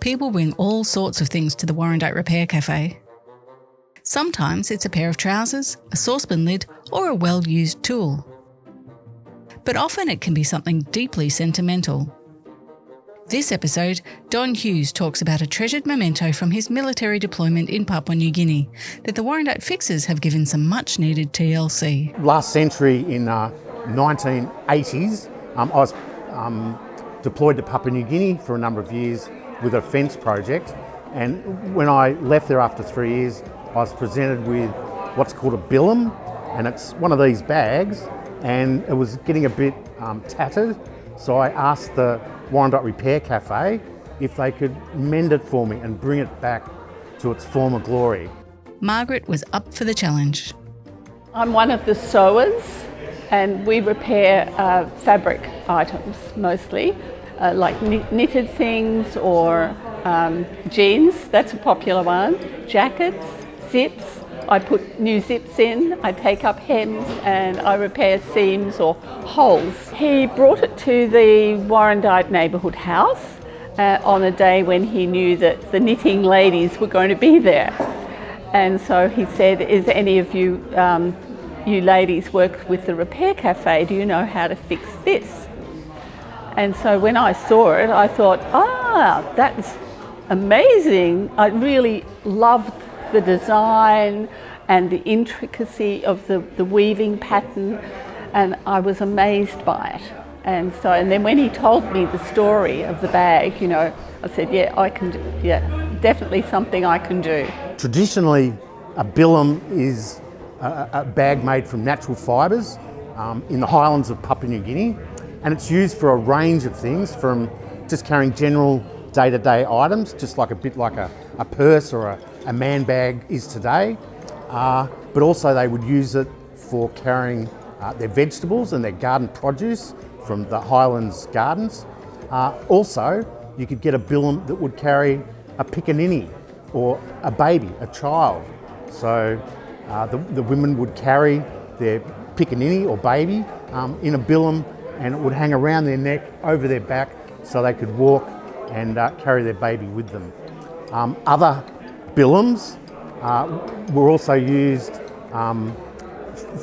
People bring all sorts of things to the Warrandyte Repair Cafe. Sometimes it's a pair of trousers, a saucepan lid, or a well-used tool. But often it can be something deeply sentimental. This episode, Don Hughes talks about a treasured memento from his military deployment in Papua New Guinea that the Warrandyte fixers have given some much-needed TLC. Last century in 1980s, I was deployed to Papua New Guinea for a number of years with a fence project, and when I left there after 3 years, I was presented with what's called a billum, and it's one of these bags, and it was getting a bit tattered, so I asked the Warrandyte Repair Cafe if they could mend it for me and bring it back to its former glory. Margaret was up for the challenge. I'm one of the sewers, and we repair fabric items mostly, like knitted things or jeans, that's a popular one, jackets, zips. I put new zips in, I take up hems, and I repair seams or holes. He brought it to the Warrandyte neighbourhood house on a day when he knew that the knitting ladies were going to be there. And so he said, "Is any of you you ladies work with the Repair Cafe, do you know how to fix this?" And so when I saw it, I thought, that's amazing. I really loved the design and the intricacy of the weaving pattern, and I was amazed by it. And then when he told me the story of the bag, I said, I can do, definitely something I can do. Traditionally, a billum is a bag made from natural fibres in the highlands of Papua New Guinea, and it's used for a range of things, from just carrying general day-to-day items, just like a bit like a purse or a man bag is today, but also they would use it for carrying their vegetables and their garden produce from the highlands gardens. Also, you could get a billum that would carry a pickaninny or a baby, a child. So the women would carry their pickaninny or baby in a billum, and it would hang around their neck, over their back, so they could walk and carry their baby with them. Other billums were also used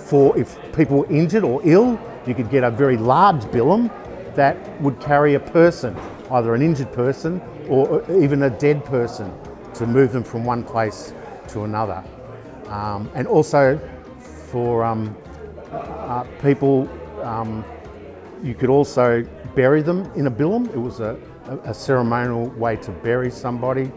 for if people were injured or ill. You could get a very large billum that would carry a person, either an injured person or even a dead person, to move them from one place to another. And also for people, you could also bury them in a billum. It was a ceremonial way to bury somebody.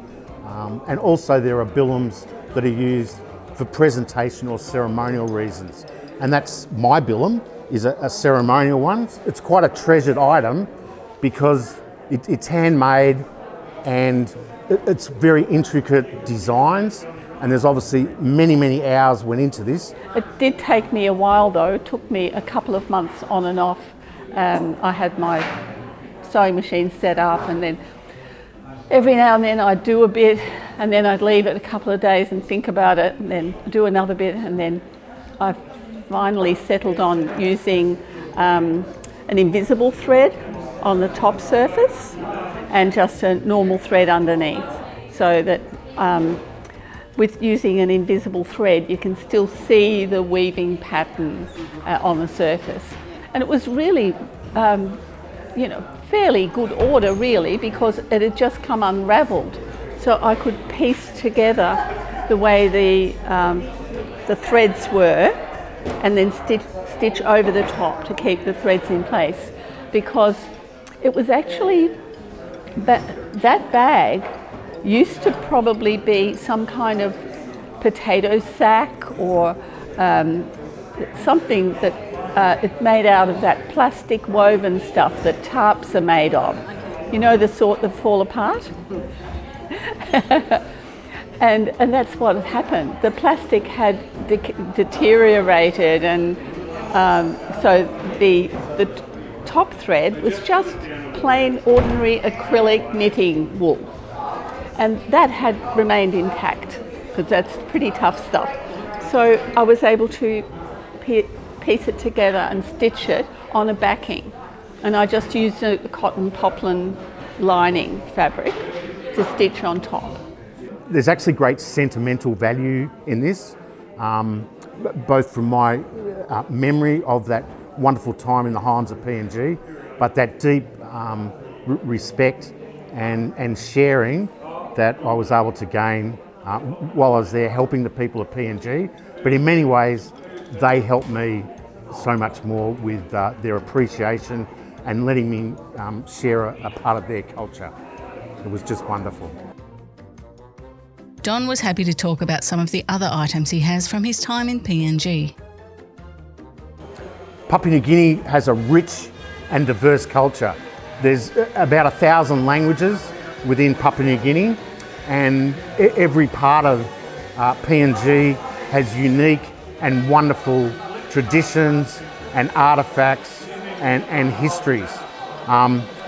And also there are billums that are used for presentation or ceremonial reasons. And that's my billum, is a ceremonial one. It's quite a treasured item because it's handmade, and it's very intricate designs. And there's obviously many hours went into this. It did take me a while though. It took me a couple of months on and off. I had my sewing machine set up, and then every now and then I'd do a bit, and then I'd leave it a couple of days and think about it, and then do another bit, and then I finally settled on using an invisible thread on the top surface and just a normal thread underneath, so that with using an invisible thread you can still see the weaving pattern on the surface. And it was really fairly good order, really, because it had just come unravelled, so I could piece together the way the threads were, and then stitch over the top to keep the threads in place, because it was actually that bag used to probably be some kind of potato sack or something that it's made out of that plastic woven stuff that tarps are made of. The sort that fall apart? and that's what had happened. The plastic had deteriorated, and so the top thread was just plain ordinary acrylic knitting wool. And that had remained intact, because that's pretty tough stuff. So I was able to piece it together and stitch it on a backing. And I just used a cotton poplin lining fabric. to stitch on top. There's actually great sentimental value in this, both from my memory of that wonderful time in the Highlands of PNG, but that deep respect and sharing that I was able to gain while I was there helping the people of PNG. But in many ways, they helped me so much more with their appreciation and letting me share a part of their culture. It was just wonderful. Don was happy to talk about some of the other items he has from his time in PNG. Papua New Guinea has a rich and diverse culture. There's about 1,000 languages within Papua New Guinea, and every part of PNG has unique and wonderful traditions and artefacts and histories.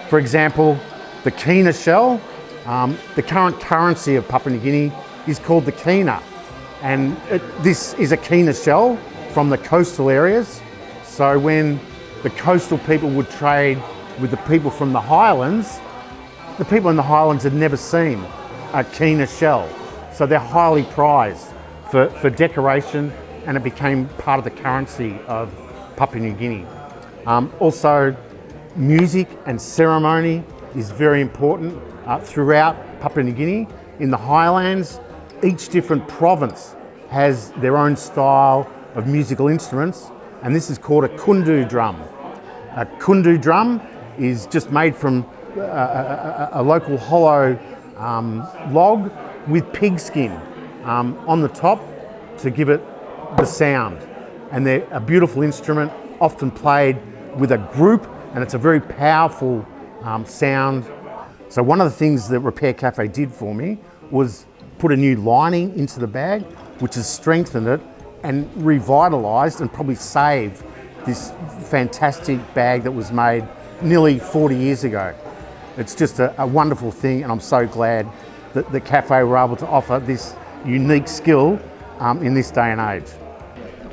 For example, the Kina shell, the current currency of Papua New Guinea is called the Kina, and this is a Kina shell from the coastal areas. So when the coastal people would trade with the people from the highlands, the people in the highlands had never seen a Kina shell. So they're highly prized for decoration, and it became part of the currency of Papua New Guinea. Also, music and ceremony is very important throughout Papua New Guinea. In the highlands, each different province has their own style of musical instruments, and this is called a kundu drum. A kundu drum is just made from a local hollow log with pig skin on the top to give it the sound. And they're a beautiful instrument, often played with a group, and it's a very powerful sound. So one of the things that Repair Cafe did for me was put a new lining into the bag, which has strengthened it and revitalised and probably saved this fantastic bag that was made nearly 40 years ago. It's just a wonderful thing, and I'm so glad that the cafe were able to offer this unique skill in this day and age.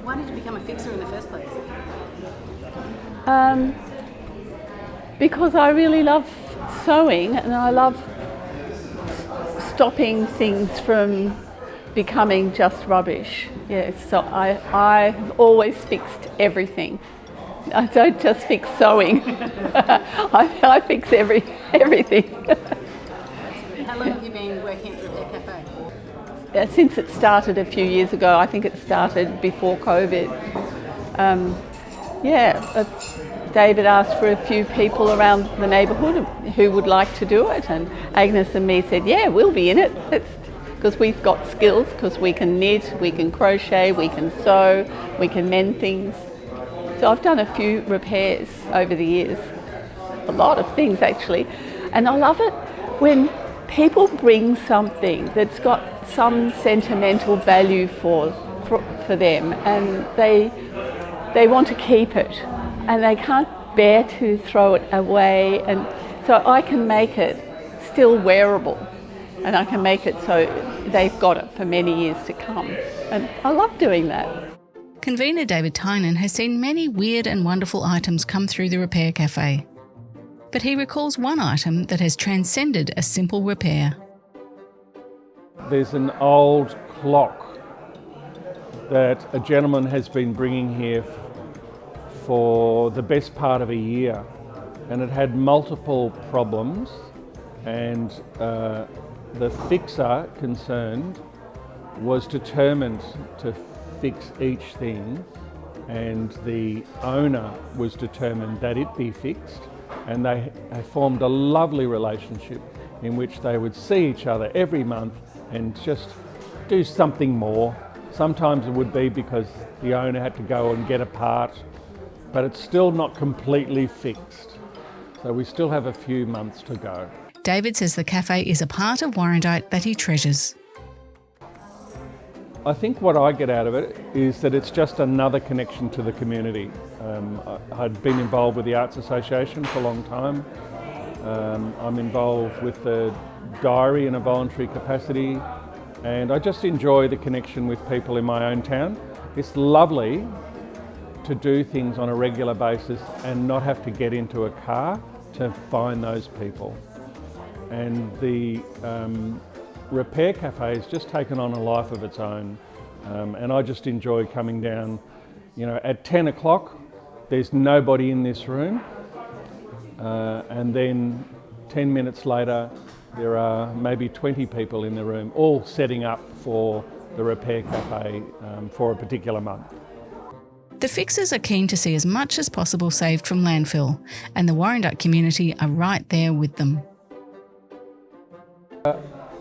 Why did you become a fixer in the first place? Because I really love sewing, and I love stopping things from becoming just rubbish. Yes, so I have always fixed everything. I don't just fix sewing. I fix everything. How long have you been working at the Repair Cafe? Since it started a few years ago. I think it started before COVID. David asked for a few people around the neighbourhood who would like to do it, and Agnes and me said, yeah, we'll be in it, because we've got skills, because we can knit, we can crochet, we can sew, we can mend things. So I've done a few repairs over the years, a lot of things actually, and I love it when people bring something that's got some sentimental value for them, and they want to keep it, and they can't bear to throw it away, and so I can make it still wearable, and I can make it so they've got it for many years to come, and I love doing that. Convener David Tynan has seen many weird and wonderful items come through the Repair Cafe, but he recalls one item that has transcended a simple repair. There's an old clock that a gentleman has been bringing here for the best part of a year, and it had multiple problems, and the fixer concerned was determined to fix each thing, and the owner was determined that it be fixed, and they formed a lovely relationship in which they would see each other every month and just do something more. Sometimes it would be because the owner had to go and get a part, but it's still not completely fixed. So we still have a few months to go. David says the cafe is a part of Warrandyte that he treasures. I think what I get out of it is that it's just another connection to the community. I'd been involved with the Arts Association for a long time. I'm involved with the diary in a voluntary capacity, and I just enjoy the connection with people in my own town. It's lovely to do things on a regular basis and not have to get into a car to find those people. and the Repair Cafe has just taken on a life of its own, and I just enjoy coming down. You know, at 10 o'clock there's nobody in this room, and then 10 minutes later there are maybe 20 people in the room, all setting up for the Repair Cafe for a particular month. The fixers are keen to see as much as possible saved from landfill, and the Warrandyte community are right there with them.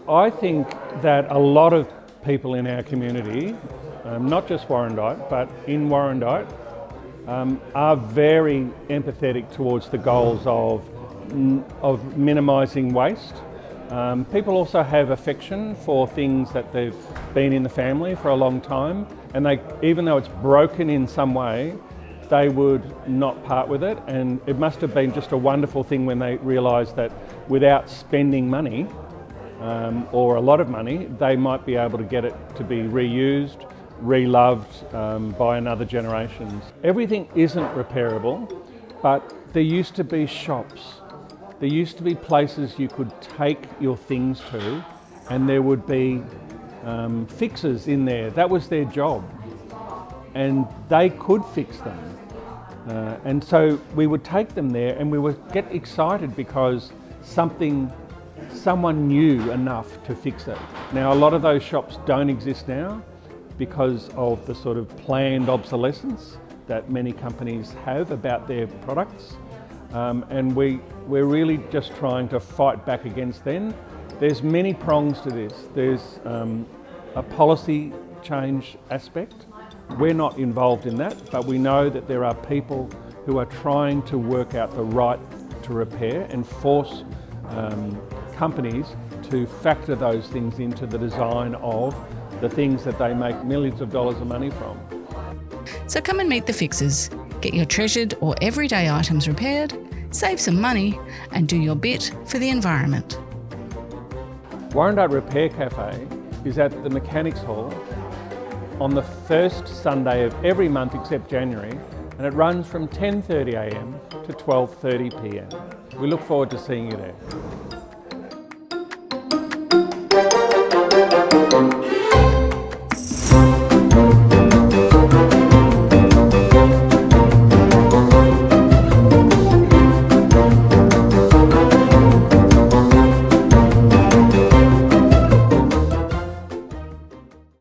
I think that a lot of people in our community, not just Warrandyte, but in Warrandyte, are very empathetic towards the goals of minimising waste. People also have affection for things that they've been in the family for a long time, and they, even though it's broken in some way, they would not part with it. And it must have been just a wonderful thing when they realised that without spending money, or a lot of money, they might be able to get it to be reused, reloved by another generation. Everything isn't repairable, but there used to be shops. There used to be places you could take your things to, and there would be fixers in there. That was their job, and they could fix them. And so we would take them there, and we would get excited because someone knew enough to fix it. Now, a lot of those shops don't exist now because of the sort of planned obsolescence that many companies have about their products. And we're really just trying to fight back against them. There's many prongs to this. There's a policy change aspect. We're not involved in that, but we know that there are people who are trying to work out the right to repair and force companies to factor those things into the design of the things that they make millions of dollars of money from. So come and meet the fixers. Get your treasured or everyday items repaired, save some money, and do your bit for the environment. Warrandyte Repair Cafe is at the Mechanics Hall on the first Sunday of every month except January, and it runs from 10:30 a.m. to 12:30 p.m. We look forward to seeing you there.